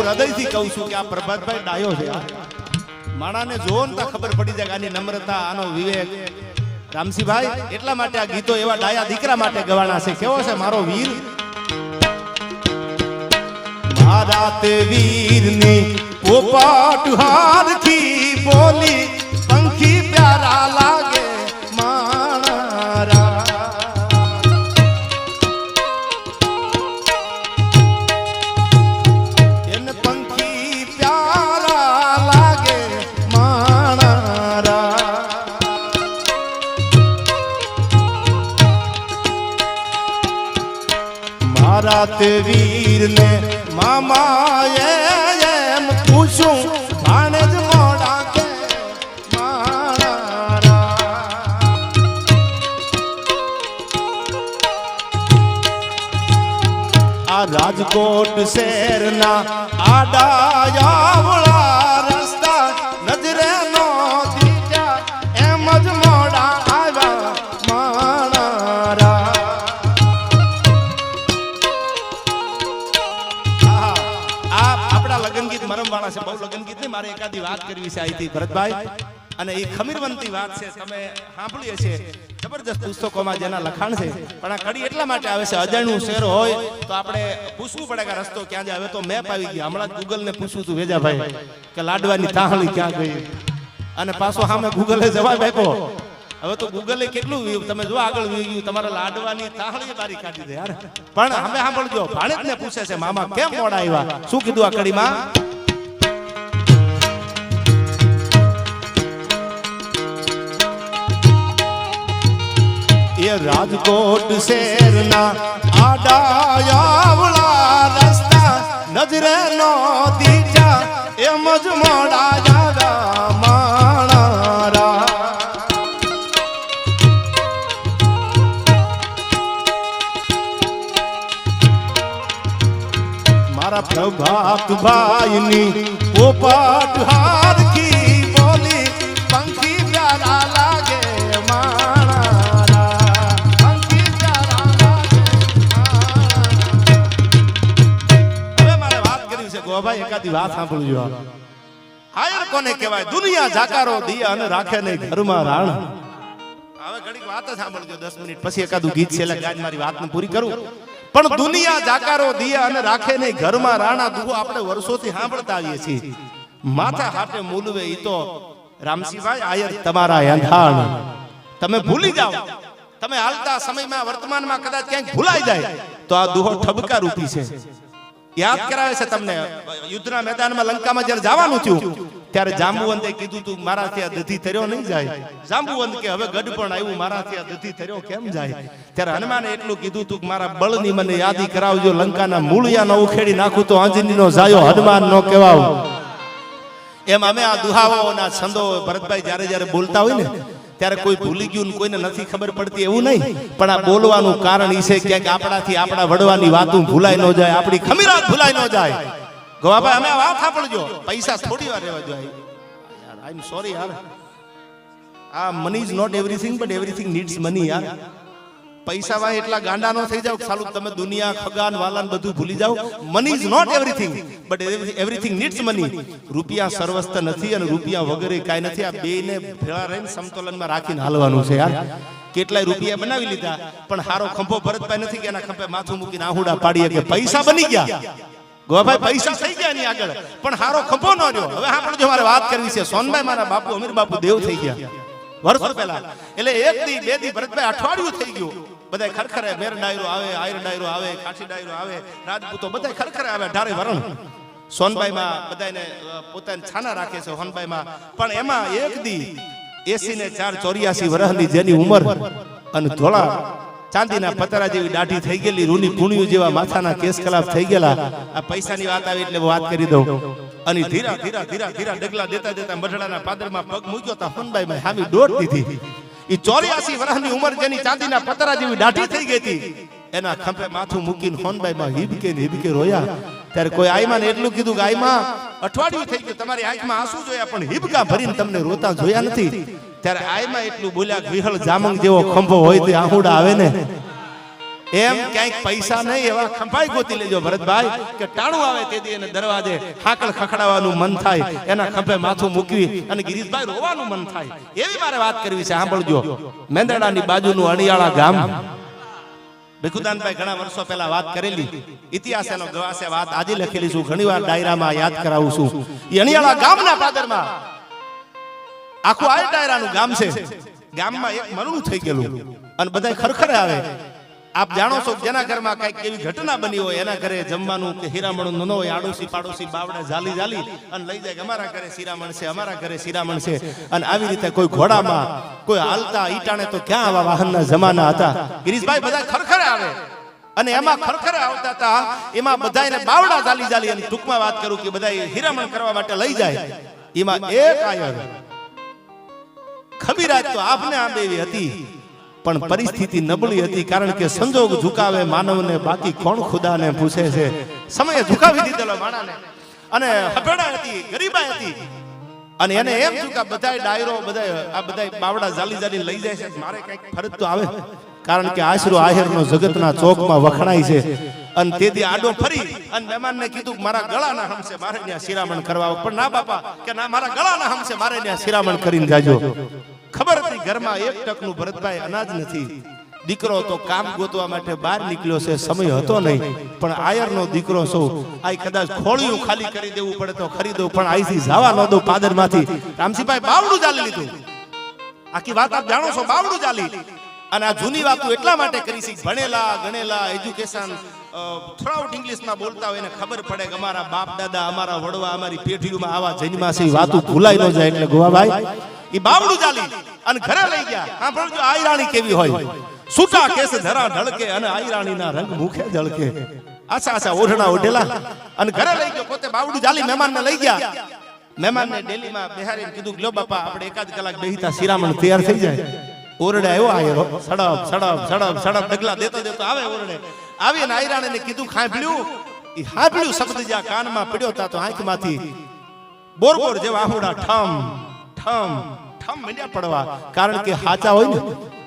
હૃદયથી કહું છું કે આ પ્રભાતભાઈ ડાયો છે માણાને જોવો ને તો ખબર પડી જાય આની નમ્રતા આનો વિવેક રામસિંહભાઈ એટલા માટે આ ગીતો એવા ડાયા દીકરા માટે ગવાના છે કેવો છે મારો વીર મારા તે વીરની પોપટ હારથી બોલી પંખી પ્યારા લાગે મારા એને પંખી પ્યારા લાગે મારા મારા તે વીરને મામાએ એમ પૂછું ભાણે જ મોડા કે મારા આ રાજકોટ શહેરના આડાયાવળા રસ્તા નજરે નો દીજા એમ જ મોડા આવ્યા મારા લગન ગીત મરમ વાળા છે બહુ લગન ગીત ને મારે એકાદી વાત કરવી છે આઈથી ભરતભાઈ અને એ ખમીરવંતી વાત છે તમે સાંભળી હશે જબરજસ્ત પુસ્તકોમાં જેના લખાણ છે પણ આ કડી એટલા માટે આવે છે અજાણ્યું શહેર હોય તો આપણે પૂછવું પડે કે રસ્તો ક્યાં જાય હવે તો મેપ આવી ગયા હમણાં ગૂગલ ને પૂછવું હતું વેજાભાઈ કે લાડવાની તાહળી ક્યાં ગઈ અને પાછો સામે ગૂગલે જવાબ આપ્યો હવે તો ગૂગલે કેટલું તમે જો આગળ ગયું તમારા લાડવાની તાહળી બારી કાઢી દે યાર પણ અમે સાંભળજો ભાણેજ ને પૂછે છે મામા કેમ મોડા આવ્યા શું કીધું આ કડીમાં એ રાજકોટ શહેરના આડાયાવળા રસ્તા નજરે નો દીજા એમ જ મોડા આવ્યા માણા મારા પ્રભાતભાઈ ની પોપટ હારથી બોલી પંખી પ્યારા લાગે મારા પંખી પ્યારા લાગે હવે મારે વાત કરવી છે ગોભાઈ એકાદી વાત સાંભળજો આયર કોને કહેવાય દુનિયા જાકારો દિયા અને રાખે નહીં ઘરમાં રાણ હવે ઘડીક વાત સાંભળજો 10 મિનિટ પછી એકાદું ગીત છે એટલે ગાજ મારી વાતને પૂરી કરું પણ દુનિયા જાકારો દિયા અને રાખે નહીં ઘરમાં રાણા દુહો આપણે વર્ષોથી સાંભળતા આવીએ છીએ માથા હાથે મૂલવે ઈ તો રામસિંહભાઈ આયર તમારા એંધાણ તમે ભૂલી જાઓ તમે હાલતા સમયમાં વર્તમાનમાં કદાચ ક્યાંક ભૂલાઈ જાય તો આ દુહો ઠબકા રૂપી છે યાદ કરાવે છે તમને યુદ્ધના મેદાનમાં લંકામાં જ્યારે જવાનું થયું ત્યારે જાંબુવંતે કીધું તું મારાથી આ દધી તર્યો નહીં જાય જાંબુવંત કે હવે ગઢ પણ આવ્યું મારાથી આ દધી તર્યો કેમ જાય ત્યારે હનુમાને એટલું કીધું તું મારા બળની મને યાદી કરાવજો લંકાના મૂળિયા ન ઉખેડી નાખું તો આંજનીનો જાયો હનુમાન નો કહેવાવ એમ અમે આ દુહાવાઓના છંદો ભરતભાઈ જ્યારે જ્યારે બોલતા હોય ને ત્યારે કોઈ ભૂલી ગયું કોઈને નથી ખબર પડતી એવું નહીં પણ આ બોલવાનું કારણ ઈ છે ક્યાંક આપણાથી આપણા વડવાની વાતો ભૂલાઈ ન જાય આપણી ખમીરાત ભૂલાઈ ન જાય ગોવાભાઈ અમે વાત સાંભળજો પૈસા થોડી વાર રહેવા જોઈએ યાર આઈ એમ સોરી યાર આ money is not everything but everything needs money યાર પૈસા વાય એટલા ગાંડા ન થઈ જાવ સાલું તમે દુનિયા ખગાન વાલાન બધું ભૂલી જાવ money is not everything but everything needs money રૂપિયા સર્વસ્થ નથી અને રૂપિયા વગરે કાંઈ નથી આ બેને ભેળા રહીને સમતોલનમાં રાખીને હાલવાનું છે યાર કેટલાય રૂપિયા બનાવી લીધા પણ હારો ખંભો ભરતભાઈ નથી કે એના ખંભે માથું મૂકીને આહુડા પાડીએ કે પૈસા બની ગયા ગોભાઈ પૈસા થઈ ગયા ની આગળ પણ હારો ખંભો ન રહ્યો હવે આપણે જો મારે વાત કરવી છે સોનભાઈ મારા બાપુ અમીર બાપુ દેવ થઈ ગયા વર્ષો પહેલા એટલે એક દી બે દી ભરતભાઈ અઠવાડિયું થઈ ગયું બધા ખરખરે મેર ડાયરો આવે આયર ડાયરો આવે કાઠી ડાયરો આવે રાજપૂતો બધા ખરખરે આવે ઢારે વરણ સોનભાઈમાં બધાને પોતાને છાના રાખે છે સોનભાઈમાં પણ એમાં એક દી 80 ને 484 વર્ષની જેની ઉંમર અને ધોળા ચાંદીના પતરા જેવી દાઢી થઈ ગયેલી રૂની પૂણિયું જેવા માથાના કેસ કલાપ થઈ ગયેલા આ પૈસાની વાત આવી એટલે વાત કરી દઉં અને ધીરા ધીરા ધીરા ધીરા ડગલા દેતા દેતા મઢડાના પાદરમાં પગ મૂક્યો તા સોનભાઈમાં હામી દોડ દીધી ઈ 84 વર્ષની ઉંમર જેની ચાંદીના પતરા જેવી દાઢી થઈ ગઈ હતી એના ખંભે માથું મૂકીને સોનભાઈમાં હિબકે રોયા ત્યારે કોઈ આઈમાં ને એટલું કીધું કે આઈમાં અઠવાડિયું થઈ ગયું તમારી આંખમાં આંસુ જોયા પણ હિબકા ભરીને તમને રોતા જોયા નથી ત્યારે આઈમાં એટલું બોલ્યા વિહળ જામંગ જેવો ખંભો હોય તે આહુડા આવે ને એમ ક્યાંક પૈસા નહીં એવા ખંભાઈ ગોતી લેજો ભરતભાઈ કે ટાણું આવે તેથી એને દરવાજે હાકળ ખખડાવવાનું મન થાય, એના ખંભે માથું મૂકવી અને ગિરીશભાઈ રોવાનું મન થાય. એવી મારે વાત કરવી છે. સાંભળજો. મેંદરડાની બાજુનું અણિયાળા ગામ, ભીખુદાનભાઈ ઘણા વર્ષો પહેલા વાત કરેલી, ઇતિહાસ એનો ગવાશે, વાત આજે લખેલી છું, ઘણીવાર ડાયરામાં યાદ કરાવું છું. એ અણિયાળા ગામના પાદરમાં આખું આ ડાયરાનું ગામ છે. ગામમાં એક મરણું થઈ ગયેલું અને બધા ખરખરે આવે. આપ જાણો છો જેના ઘરમાં કઈક એવી ઘટના બની હોય એના ઘરે જમવાનું કે હીરામણું ન હોય, આડોશી પાડોશી બાવડા ઝાલી અને લઈ જાય, અમારા ઘરે શિરામણ છે, અમારા ઘરે શિરામણ છે. અને આવી રીતે કોઈ ઘોડામાં, કોઈ હાલતા ઈટાણે, તો ક્યાં આવા વાહનના જમાના હતા. ગિરીશભાઈ બધા ખરખરે આવે અને એમાં ખરખરે આવતા હતા, એમાં બધાને બાવડા ઝાલી અને ટૂંકમાં વાત કરું કે બધા હીરામણ કરવા માટે લઈ જાય. એમાં એક આયર ખબીરાત તો આપને આંબે એવી હતી, પણ પરિસ્થિતિ નબળી હતી, કારણ કે સંજોગ ઝુકાવે માનવને, બાકી કોણ ખુદાને પૂછે છે. સમયે ઝુકાવી દીધેલો માણાને અને હફેડા હતી, ગરીબાઈ હતી. અને એને એમ થયું કે બધાય ડાયરો, આ બધા બાવડા ઝાલી લઈ જાય છે, મારે કઈક ફરજ તો આવે, કારણ કે આશરો આહેરનો જગતના ચોકમાં વખણાય છે. અને તેથી આડો ફરી અને મહેમાનને કીધું મારા ગળાના હમસે મારે ત્યાં શિરામણ કરવા. પણ ના બાપા કે ના, મારા ગળાના હમસે મારે ત્યાં શિરામણ કરીને જાજો. ખબર હતી ઘરમાં એક ટકનું ભરતભાઈ અનાજ નથી. દીકરો તો કામ ગોતવા માટે બહાર નીકળ્યો છે, સમય હતો નહીં. પણ આયરનો દીકરો સૌ આઈ કદાચ ખોળિયું ખાલી કરી દેવું પડે તો ખરીદો, પણ આઈથી જવા ન દો પાદરમાંથી. રામસિંહભાઈ બાવડું ચાલી લીધું. આખી વાત આપ જાણો છો, બાવડું ચાલી. અને આ જૂની વાતો એટલા માટે કરી છે, ભણેલા ગણેલા એજ્યુકેશન થ્રાઉટ ઇંગ્લિશમાં બોલતા હોય એને ખબર પડે કે અમારા બાપ દાદા, અમારા વડવા, અમારી પેઢીઓમાં આવા જન્મા છે. વાતો ભૂલાઈ ન જાય. એટલે ગોવાભાઈ ઈ બાવડું ચાલી અને ઘરે લઈ ગયા. સાંભળજો આયરાણી કેવી હોય. સૂટા કેસ ધરા ઢળકે અને આયરાણીના રંગ મુખે ઝળકે. આછા ઓઢણા ઓઢેલા અને ઘરે લઈ ગયો. પોતે બાવડું ચાલી મહેમાનને લઈ ગયા. મહેમાનને ડેલીમાં બેહારીને કીધું લો બાપા, આપણે એકાદ કલાક બેહીતા શિરામણ તૈયાર થઈ જાય. ઓરડે આવ્યો આયરો, સડપ ડગલા દેતો આવે ઓરડે. આવીને આયરાણીને કીધું હાંભળ્યું શબ્દ જ્યાં કાનમાં પડ્યો તા તો આંખમાંથી બોરબોર જેવા આહુડા ઠમ ઠમ ઠમ મંડ્યા પડવા. કારણ કે હાચા હોય ને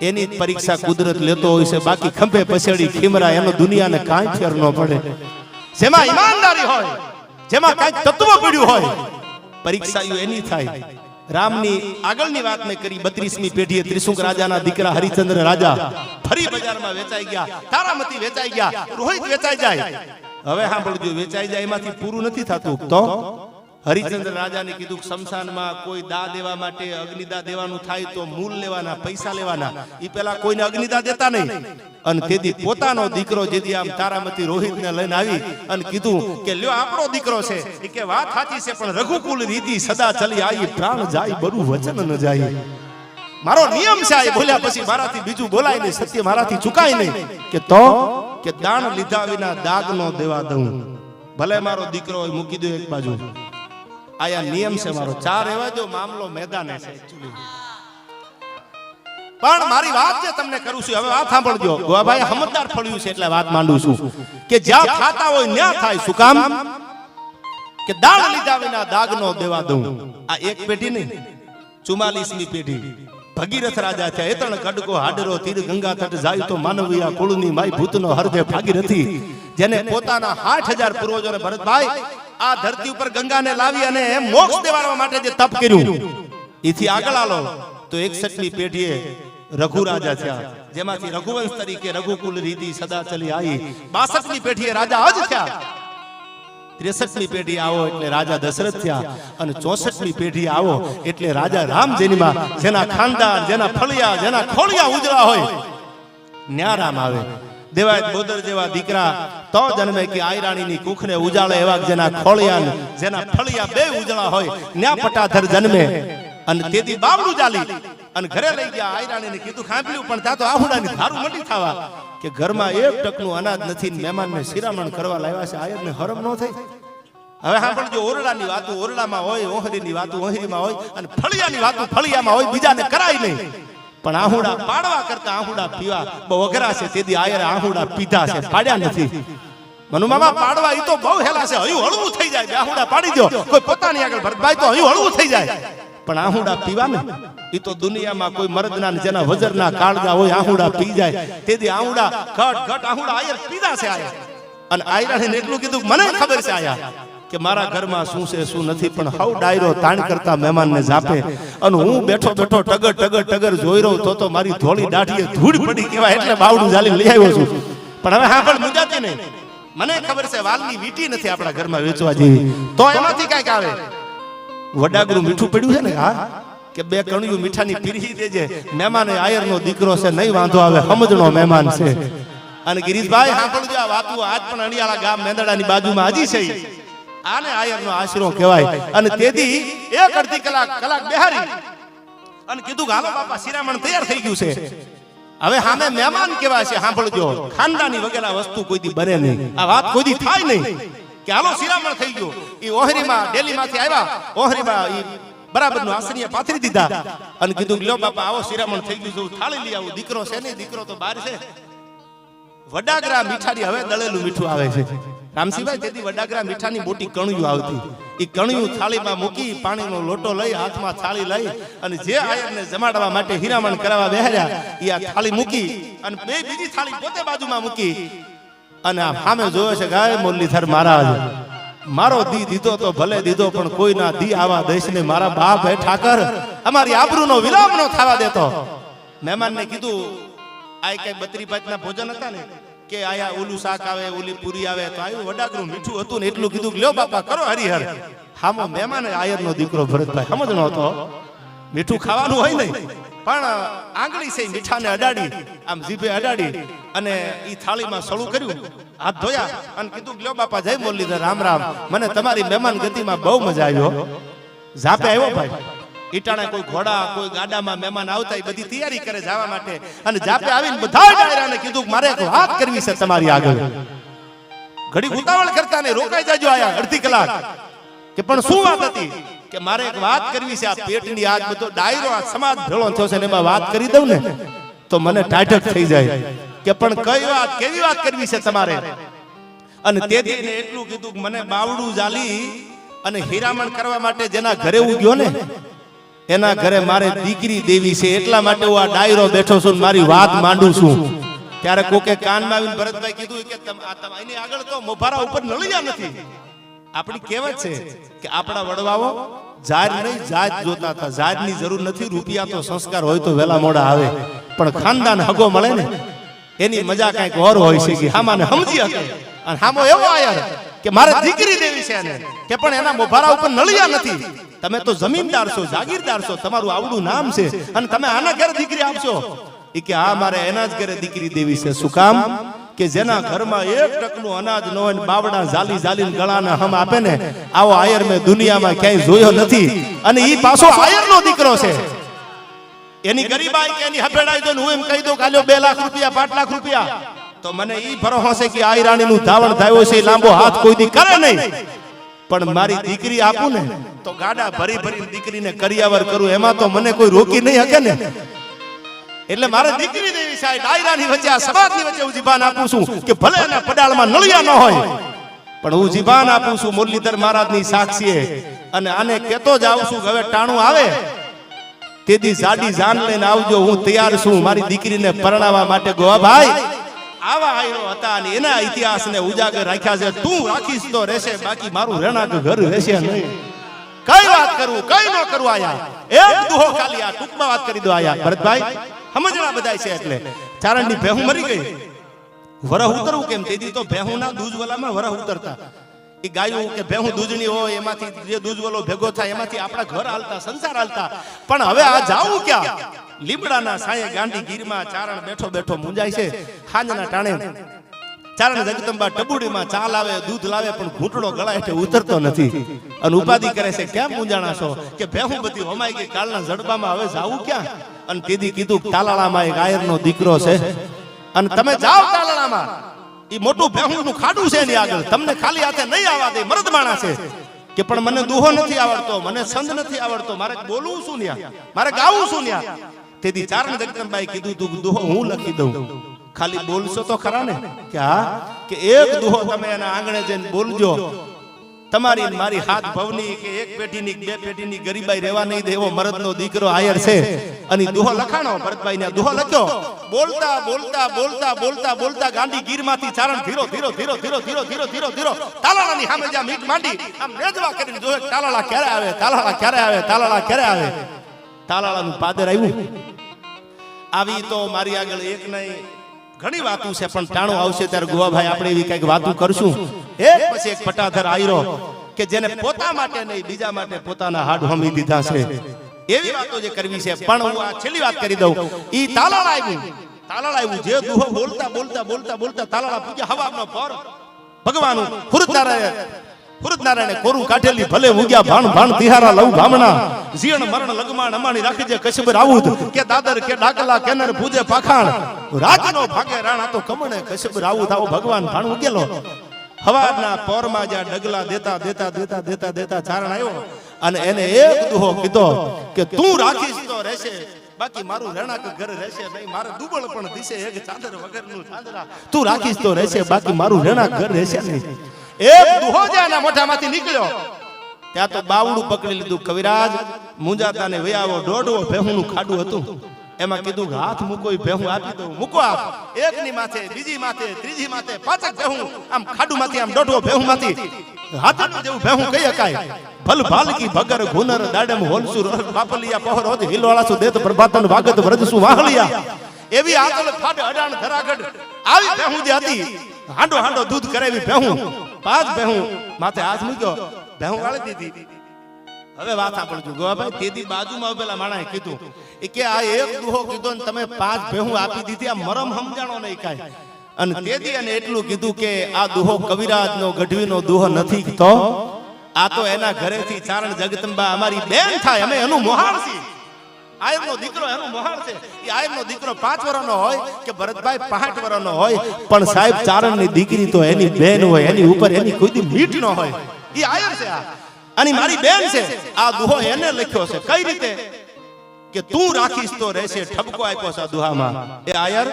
એની પરીક્ષા કુદરત લેતો હોય છે, બાકી ખંભે પછેડી ખીમરા એનો દુનિયાને કાંઈ ફેર ન પડે. જેમાં ઈમાનદારી હોય, જેમાં કાંઈક તત્વ પડ્યું હોય, પરીક્ષા એની થાય. રામની આગળની વાત મેં કરી. 32મી પેઢીએ ત્રિશુંક રાજાના દીકરા હરિચંદ્ર રાજા ફરી બજારમાં વેચાઈ ગયા, તારામતી વેચાઈ ગયા, રોહિત વેચાઈ જાય. હવે સાંભળજો, વેચાઈ જાય એમાંથી પૂરું નથી થતું. તો હરિચંદ્ર રાજાને કીધું શમશાનમાં કોઈ દા દેવા માટે અગ્નિદા દેવાનું થાય તો મૂલ લેવાના, પૈસા લેવાના. ઈ પેલા કોઈને અગ્નિદા દેતા નહીં. અને તેથી પોતાનો દીકરો જેથી આમ તારામતી રોહિતને લઈને આવી અને કીધું કે લ્યો આપણો દીકરો છે. એ કે વાત સાચી છે, પણ રઘુકુલ રીતિ સદા ચલી આવી, પ્રાણ જાય બરું વચન ન જાય. મારો નિયમ છે આ બોલ્યા પછી મારાથી બીજું બોલાય નહીં, સત્ય મારાથી ચુકાય નહીં. કે દાણ લીધા વિના દાગ નો દેવા દઉં. ભલે મારો દીકરો હોય મૂકી દો એક બાજુ. આયા નિયમ છે મારો. 4 રહેવા દો, મામલો મેદાને છે એક્ચ્યુઅલી. પણ મારી વાત જે તમને કરું છું, હવે વાત સાંભળજો. ગોવાભાઈ સમજદાર ફળ્યું છે એટલે વાત માંડું છું કે જ્યાં ખાતા હોય ન્યા થાય. શું કામ? કે દાળ લીધા વિના દાગ નો દેવા દઉં. આ એક પેઢી નહીં, 44મી પેઢી. ભગીરથ રાજા થયા. એતણ કડકો હાડરો તીર ગંગા તટ જાય તો માનવીયા કુળની માય ભૂતનો હૃદય ભાગીરથી. જેને પોતાના 60,000 પૂર્વજોને ભરતભાઈ આ ધરતી ઉપર ગંગાને લાવી અને મોક્ષ દેવા માટે જે તપ કર્યું, એથી આગળ આલો તો 61મી પેઢીએ રઘુ રાજા થયા, જેમાંથી રઘુવંશ તરીકે રઘુકુલ રીતિ સદા ચલી આવી. 62મી પેઢીએ રાજા અજ થયા. 63મી પેઢી આવો એટલે રાજા દશરથ થયા. અને 64મી પેઢી આવો એટલે રાજા રામ જન્મા. જેના ખાનદાન, જેના ફળિયા, જેના ખોળિયા ઉજળા હોય ન્યા રામ આવે. દેવાયત બોદર જેવા દીકરા તો જન્મે કે આયરાણીની કુખને ઉજાળે એવા જેના ખોળિયા, જેના ફળિયા બે ઉજળા હોય ન્યા પટાધર જન્મે. અને તેથી બાવડું ચાલી અને ઘરે લઈ ગયા. આયરાણીને કીધું ખાંભળ્યું, પણ તા તો આહુડાની ધારું મટી થવા કે ઘરમાં એક ટકનું અનાજ નથી. મહેમાનને શિરામણ કરવા લાવ્યા છે, આયરને હરમ ન થઈ. હવે સાંભળજો, ઓરડાની વાતો ઓરડામાં હોય, ઓહરીની વાતો ઓહરીમાં હોય, અને ફળિયાની વાતો ફળિયામાં હોય, બીજાને કરાય નહીં. પણ આહુડા પાડવા કરતા આહુડા પીવા બહુ અઘરા છે. તેથી આયરે આહુડા પીધા છે, પાડ્યા નથી. મનુમામા પાડવા ઈ તો બહુ હેલા છે. હયું હળવું થઈ જાય. આહુડા પાડી દો કોઈ પોતાની આગળ ભરતભાઈ તો હયું હળવું થઈ જાય. પણ આહુડા પીવા ને ઈ તો દુનિયામાં કોઈ મર્દના જેના વજરના કાળજા હોય આહુડા પી જાય તેથી આહુડા ઘટ આહુડા આયર પીધા છે આયા અને આયરાને એટલું કીધું મને ખબર છે આયા કે મારા ઘરમાં શું છે શું નથી પણ હાવ ડાયરો તાણ કરતા મહેમાનને જાપે અને હું બેઠો ટગર જોઈ રહ્યો તો મારી ધોળી દાઢીએ ધૂળ પડી કેવાય એટલે બાવડું ઝાલી લઈ આવ્યો છું પણ હવે હા પણ મુજાતી નહીં મને ખબર છે વાલની વીટી નથી આપણા ઘરમાં વેચવા જેવી તો એમાંથી કાંઈક આવે વડાગરું મીઠું પડ્યું છે ને હા કે બે કણિયું મીઠાની પીરી દેજે મહેમાન આયરનો દીકરો છે નહીં વાંધો આવે સમજણો મહેમાન છે અને ગિરીશભાઈ સાંભળજો આ વાતો આજ પણ અણિયાળા ગામ મેંદડાની બાજુમાં હજી છે આને આયરનો આશરો કહેવાય અને તેથી એક અડધી કલાક બેહારી અને કીધું કે હાલો બાપા શિરામણ તૈયાર થઈ ગયું છે હવે સામે મહેમાન કેવા છે સાંભળજો ખાનદાની વગેરે વસ્તુ કોઈથી બને નહીં આ વાત કોઈથી થાય નહીં કે હાલો શિરામણ થઈ ગયું ઈ ઓહરીમાં ડેલીમાંથી આવ્યા ઓહરીમાં ઈ બરાબરનું આસનીએ પાથરી દીધા અને કીધું લ્યો બાપા આવો શિરામણ થઈ ગયું છે થાળી લઈ આવું દીકરો છે નહીં દીકરો તો બહાર છે વડાગરા મીઠાની હવે દળેલું મીઠું આવે છે રામસિંહભાઈ તેથી વડાગરા મીઠાની મોટી કણિયું આવતી એ કણિયું થાળીમાં મૂકી પાણીનો લોટો લઈ હાથમાં થાળી લઈ અને જે આયરને જમાડવા માટે હીરામણ કરાવવા બેહર્યા એ આ થાળી મૂકી અને બે બીજી થાળી પોતે બાજુમાં મૂકી અને આ સામે જોયો છે ગાય મુરલીધર મહારાજ મારો દી દીધો તો ભલે દીધો પણ કોઈના દી આવા દેશને મારા બાપ હે ઠાકર અમારી આબરૂનો વિલાપ ન થવા દેતો મહેમાનને કીધું આ કઈ 32 ના ભોજન હતા ને કે આયા ઓલું શાક આવે ઓલી પૂરી આવે તો આવ્યું વડાગરું મીઠું હતું ને એટલું કીધું લ્યો બાપા કરો હરિહર હામો મહેમાન આયરનો દીકરો ભરતભાઈ સમજણો હતો મીઠું ખાવાનું હોય નહીં પણ આંગળી છે મીઠાને અડાડી આમ જીભે અડાડી અને ઈ થાળીમાં સળું કર્યું હાથ ધોયા અને કીધું લ્યો બાપા જય મુરલીધર રામ રામ મને તમારી મહેમાન ગતિમાં બહુ મજા આવ્યો ઝાપે આવ્યો ભાઈ ઈટાણે કોઈ ઘોડા કોઈ ગાડામાં મહેમાન આવતા એ બધી તૈયારી કરે જવા માટે અને જાપે આવીને બધા ડાયરાને કીધું મારે એક વાત કરવી છે તમારી આગળ ઘડી ઉતાવળ કરતા ને રોકાઈ જાજો આયા અડધી કલાક કે પણ શું વાત હતી કે મારે એક વાત કરવી છે આ પેટની આજ બધો ડાયરો આ સમાજ ભેળો થયો છે ને એમાં વાત કરી દઉં ને તો મને ટાઢક થઈ જાય કે પણ કઈ વાત કેવી વાત કરવી છે તમારે અને તેથી ને એટલું કીધું કે મને બાવડું ઝાલી અને હીરામણ કરવા માટે જેના ઘરે હું ગયો ને એના ઘરે મારે દીકરી દેવી છે એટલા માટે હું આ ડાયરો બેઠો છું મારી વાત માંડું છું ત્યારે કોકે કાનમાં આવીને ભરતભાઈ કીધું કે એની આગળ તો મોભારા ઉપર નળિયા નથી આપણી કહેવત છે કે આપણા વડવાઓ જાર નહીં જાત જોતા હતા જારની જરૂર નથી રૂપિયા તો સંસ્કાર હોય તો વેલા મોડા આવે પણ ખાનદાન હગો મળે ને એની મજા કઈક ઓર હોય છે કે હામાને સમજી શકે અને હામો એવો આયર કે મારે દીકરી દેવી છે એને કે પણ એના મોભારા ઉપર નળિયા નથી તમે તો જમીનદાર છો જાગીરદાર છો તમારું આવડું નામ છે અને તમે આના ઘરે દીકરી આપશો એ કે હા મારે એના જ ઘરે દીકરી દેવી છે શું કામ કે જેના ઘરમાં એક ટકનું અનાજ ન હોય બાવડા ઝાલી ઝાલીને ગળાના હમ આપે ને આવો આયર મેં દુનિયામાં ક્યાંય જોયો નથી અને ઈ પાછો આયરનો દીકરો છે એની ગરીબાઈ કે એની હફેડાઈ જો હું એમ કહી દઉં કાલ્યો 2 લાખ રૂપિયા 5 લાખ રૂપિયા તો મને ઈ ભરોસો છે કે આયરાણીનું ધાવણ થયો છે લાંબો હાથ કોઈ દી કરે નહીં પણ મારી દીકરી આપું ને તો ગાડા ભરી ભરી દીકરીને કરિયાવર કરું એમાં તો મને કોઈ રોકી નહીં શકે ને એટલે મારે દીકરી દેવી છે ડાયરાની વચ્ચે આ સમાજની વચ્ચે હું જીભાન આપું છું કે ભલે એના પડાળમાં નળિયા ન હોય પણ હું જીભાન આપું છું મુરલીધર મહારાજની સાક્ષીએ અને આને કહેતો જ આવું છું કે હવે ટાણું આવે તેથી જાડી જાન લઈને આવજો હું તૈયાર છું મારી દીકરીને પરણાવવા માટે ગોવાભાઈ આવા આયરો હતા અને એના ઇતિહાસને ઉજાગર રાખ્યા છે તું રાખીશ તો રહેશે બાકી મારું રહેણાંક ઘર રહેશે નહીં કઈ વાત કરું કઈ ન કરું આયા એક દુહો ખાલી આ ટૂંકમાં વાત કરી દો આયા ભરતભાઈ સમજણા બધાય છે એટલે ચારણની ભેહું મરી ગઈ વરહ ઉતરવું કેમ તેથી તો ભેહુંના દૂધવલામાં વરહ ઉતરતા એ ગાયું કે ભેહું દૂધની હોય એમાંથી જે દૂધવલો ભેગો થાય એમાંથી આપણા ઘર હાલતા સંસાર હાલતા પણ હવે આ જાવું ક્યાં લીમડાના સાયે ગાંડી ગીરમાં ચારણ બેઠો બેઠો મુંજાય છે હાંજના ટાણે ચારણ જગદંબા ટબુડીમાં ચા લાવે દૂધ લાવે પણ ઘૂંટડો ગળા હેઠે ઉતરતો નથી અને ઉપાધિ કરે છે કેમ મુંજાણા છો કે ભેહું બધી હોમાઈ ગઈ કાળના જડબામાં હવે જાવું ક્યાં અને તેથી કીધું તાલાળામાં એક આયરનો દીકરો છે અને તમે જાઓ તાલાળામાં ઈ મોટું ભેહુંનું ખાડું છે એની આગળ તમને ખાલી હાથે નહીં આવવા દે મર્દ માણસ છે કે પણ મને દુહો નથી આવડતો મને છંદ નથી આવડતો મારે બોલવું શું ન્યા મારે ગાવું શું ન્યા તેથી ચારણ જગદંબાએ કીધું તું દુહો હું લખી દઉં ખાલી બોલશો તો ખરા ને કે હા કે એક દુહો તમે એના આંગણે જઈને બોલજો તમારી ને મારી હાથ ભવની કે એક પેઢીની બે પેઢીની ગરીબાઈ રહેવા નહીં દે એવો મરદનો દીકરો આયર છે અને દુહો લખાણો ભરતભાઈ ને દુહો લખ્યો બોલતા બોલતા બોલતા બોલતા બોલતા ગાંડી ગીરમાંથી ચારણ ધીરો ધીરો ધીરો ધીરો ધીરો ધીરો ધીરો ધીરો તાલાળાની સામે જ્યાં મીટ માંડી આમ નેજવા કરીને જોવે તાલાળા ક્યારે આવે તાલાળા ક્યારે આવે તાલાળા ક્યારે આવે તાલાળાનું પાદર આવ્યું આવી તો મારી આગળ એક નહીં ઘણી વાતું છે પણ ટાણું આવશે ત્યારે ગોવાભાઈ આપણે એવી કઈક વાતું કરશું એક પછી એક પટાધર આયરો કે જેને પોતા માટે નહીં બીજા માટે પોતાના હાડ હોમી દીધા છે એવી વાતો જે કરવી છે પણ હું આ છેલ્લી વાત કરી દઉં ઈ તાલાળા આવ્યું જે દુહો બોલતા બોલતા બોલતા બોલતા તાલાળા પૂજ્યા હવાનો પર ભગવાન હુરતનારાયણે કોરું કાઢેલી ભલે ઉગ્યા ભાણ ભાણ તિહારા લઉ ભામણા જીણ મરણ લગમાણ અમાણી રાખી જે કશબ રાવુદ કે દાદર કે ડાકલા કેનર પૂજે પાખાણ રાજનો ભાગે રાણા તો કમણે કશબ રાવુદ આવો ભગવાન ભાણ ઉગેલો હવારના પોરમાં જ્યાં ડગલા દેતા દેતા દેતા દેતા દેતા ચારણ આવ્યો અને એને એક દુહો કીધો કે તું રાખીશ તો રહેશે બાકી મારું રહેણાંક ઘર રહેશે નહીં મારે દુબળ પણ દિશે એક ચાદર વગરનું ચાદરા તું રાખીશ તો રહેશે બાકી મારું રહેણાંક ઘર રહેશે નહીં એક દુહો જ્યાંના મોઢામાંથી નીકળ્યો ત્યાં તો બાવડું પકડી લીધું કવિરાજ મુંજાતાને વયાવો દોઢવો ભેહુંનું ખાડું હતું એમાં કીધું હાથ મૂકો ભેહું આપી દઉં મૂકો આપ એકની માથે બીજી માથે ત્રીજી માથે પાછક ભેહું આમ ખાડુંમાંથી આમ દોઢવો ભેહુંમાંથી હાથનું જેવું ભેહું કહી શકાય ભલ ભાલકી ભગર ગુનર દાડમ હોલસુ બાપલિયા પહોર હોત હિલવાળાસુ દેત પ્રભાતન વાગત વ્રજસુ વાહલિયા એવી આકલ ફાડ અડાણ ધરાગઢ આવી ભેહું જે હતી હાંડો હાંડો દૂધ કરાવી ભેહું પાંચ ભેહું માથે હાથ મૂક્યો ભેહું વાળી દીધી હવે વાત સાંભળજો ગોવાભાઈ તેદી બાજુમાં પેલા માણાએ કીધું એ કે આ એક દુહો કીધો ને તમે પાંચ ભેહું આપી દીધી આ મરમ સમજાણો નહીં કાંઈ અને તેદી અને એટલું કીધું કે આ દુહો કવિરાજનો ગઢવીનો દુહો નથી તો આ તો એના ઘરેથી ચારણ જગદંબા અમારી બેન થાય અમે એનું મોહાળ છીએ આયરનો દીકરો એનું મોહાળ છે એ આયરનો દીકરો 5 વર્ષનો હોય કે ભરતભાઈ 5 વર્ષનો હોય પણ સાહેબ ચારણની દીકરી તો એની બેન હોય એની ઉપર એની કોઈ મીઠ ન હોય એ આયર છે આ અને મારી બેન છે આ દુહો એને લખ્યો છે કઈ રીતે કે તું રાખીશ તો રહેશે ઠપકો આપ્યો છે આ દુહામાં એ આયર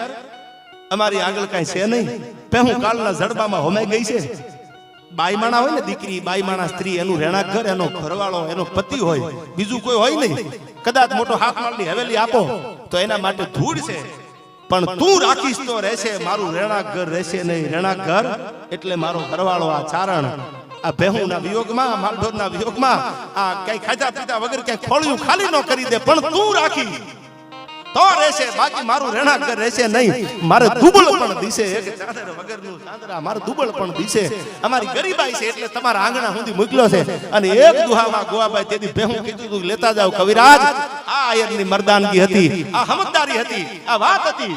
અમારી આગળ કઈ છે નહીં પહેહું કાળના જડબામાં હોમાઈ ગઈ છે બાઈમાણા હોય ને દીકરી બાઈમાણા સ્ત્રી એનું રહેણાંક ઘર એનો ઘરવાળો એનો પતિ હોય બીજું કોઈ હોય નહીં કદાચ મોટો હાથ માળની હવેલી આપો તો એના માટે ધૂળ છે પણ તું રાખીશ તો રહેશે મારું રહેણાંક ઘર રહેશે નહીં રહેણાંક ઘર એટલે મારો ઘરવાળો આ ચારણ આ ભેહુના વિયોગમાં માલઢોરના વિયોગમાં આ કઈ ખાધા પીધા વગર કઈ ખોળિયું ખાલી ન કરી દે પણ તું રાખી તો રહેશે બાકી મારું રહેણાંક ઘર રહેશે નહીં મારે દુબળ પણ દિશે એક ચાદર વગરનું ચાદરા મારું દુબળ પણ દિશે અમારી ગરીબાઈ છે એટલે તમારા આંગણા સુધી મોકલ્યો છે અને એક દુહામાં ગોવાભાઈ તેથી ભેહું કીધું તું લેતા જાવ કવિરાજ આ આયરની મર્દાનગી હતી આ સમજદારી હતી આ વાત હતી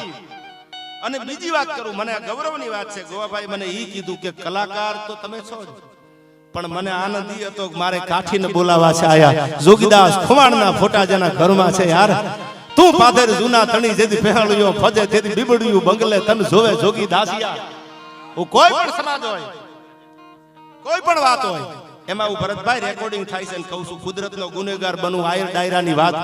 અને બીજી વાત કરું મને આ ગૌરવની વાત છે ગોવાભાઈ મને ઈ કીધું કે કલાકાર તો તમે છો પણ મને આનંદ ઈ હતો મારે કાઠીને બોલાવા છે આયા જોગીદાસ ખુમાણના ફોટા જેના ઘરમાં છે યાર તું પાદર જૂના તણી જેથી પહેળ્યો ફજે તેથી બીબડ્યું બંગલે તન જોવે જોગી દાસિયા હું કોઈ પણ સમાજ હોય કોઈ પણ વાત હોય એમાં હું ભરતભાઈ રેકોર્ડિંગ થાય છે અને કહું છું કુદરતનો ગુનેગાર બનું આયર ડાયરાની વાત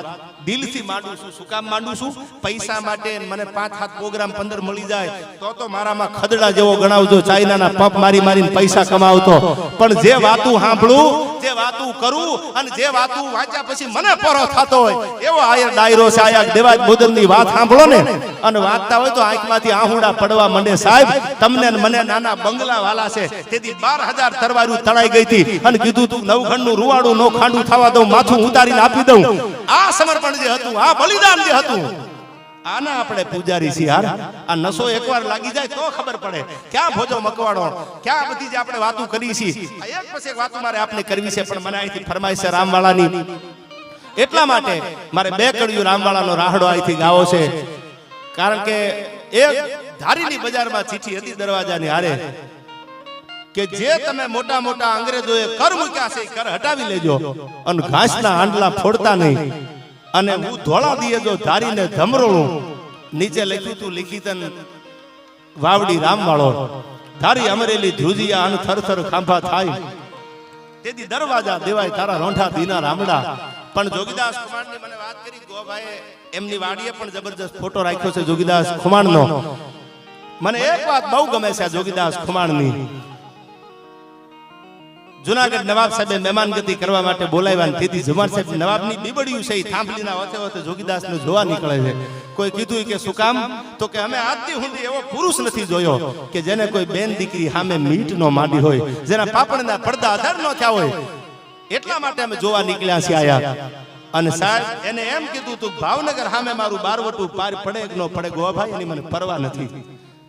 દિલથી માંડું છું શું કામ માંડું છું પૈસા માટે મને 5-7 પ્રોગ્રામ 15 મળી જાય તો મારામાં ખદડા જેવો ગણાવજો ચાઇનાના પંપ મારી મારીને પૈસા કમાવતો પણ જે વાતું સાંભળું જે વાતું કરું અને જે વાતું વાંચ્યા પછી મને પરો થતો હોય એવો આયર ડાયરો છે આયા દેવાજ બોદરની વાત સાંભળો ને અને વાંચતા હોય તો આંખમાંથી આહુડા પડવા માંડે સાહેબ તમને મને નાના બંગલા વાલા છે તેથી 12000 તરવારું તણાઈ ગઈ હતી અને કીધું તું નવખંડનું રૂવાડું નો ખાંડું થવા દઉં માથું ઉતારીને આપી દઉં આ સમર્પણ જે હતું આ બલિદાન જે હતું આના આપણે પૂજારી છીએ યાર આ નસો એકવાર લાગી જાય તો ખબર પડે ક્યાં ભોજો મકવાડો ક્યાં બધી જે આપણે વાતો કરી છે એક પછી એક વાતો મારે આપને કરવી છે પણ મને અહીંથી ફરમાઈશ છે રામવાળાની એટલા માટે મારે 2 કડીયું રામવાળાનો રાહડો અહીંથી ગાવો છે કારણ કે એક ધારીની બજારમાં ચીઠી હતી દરવાજાની હારે કે જે તમે મોટા મોટા અંગ્રેજોએ કર મૂક્યા છે કર હટાવી લેજો અને ઘાસના આંડલા ફોડતા નહીં અને હું ધોળા દીએ જો ધારીને ધમરોળું નીચે લખ્યું તું લિખિતન વાવડી રામવાળો ધારી અમરેલી ધ્રુજિયા અન થરથર ખાંભા થાય તેથી દરવાજા દેવાય તારા રોંઢા દીના રામડા પણ જોગીદાસ ખુમાણની મને વાત કરી ગોભાઈએ એમની વાડીએ પણ જબરજસ્ત ફોટો રાખ્યો છે જોગીદાસ ખુમાણનો મને એક વાત બહુ ગમે છે જોગીદાસ ખુમાણની જુનાગઢ નવાબ સાહેબે મહેમાનગતિ કરવા માટે બોલાવ્યા તેથી જમાર સાહેબ નવાબની બીબડિયું છે એ થાંભલીના વચ્ચે વચ્ચે જોગીદાસને જોવા નીકળે છે. કોઈ કીધું કે શું કામ? તો કે અમે આજથી સુધી એવો પુરુષ નથી જોયો કે જેને કોઈ બેન દીકરી સામે મીટ નો માંડી હોય, જેના પાપણના પડદા આધાર ન થયા હોય, એટલા માટે અમે જોવા નીકળ્યા છીએ આયા. અને સાહેબ એને એમ કીધું તું ભાવનગર સામે મારું બારવટું પાર પડે કે ન પડે ગોવાભાઈ એની મને પરવા નથી.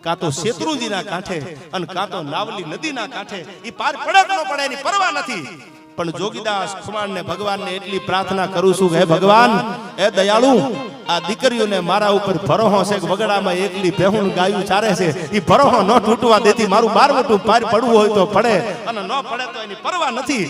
કાં તો શેત્રુંજીના કાંઠે અને કાં તો નાવલી નદીના કાંઠે ઈ પાર પડે કે ન પડે એની પરવા નથી. પણ જોગીદાસ ખુમાણને ભગવાનને એટલી પ્રાર્થના કરું છું કે હે ભગવાન, એ દયાળુ, આ દીકરીઓને મારા ઉપર ભરોહો છે કે વગડામાં એકલી ભેહું ગાયું ચારે છે, ઈ ભરોહો ન તૂટવા દેતી. મારું બારવટું પાર પડવું હોય તો પડે અને ન પડે તો એની પરવા નથી.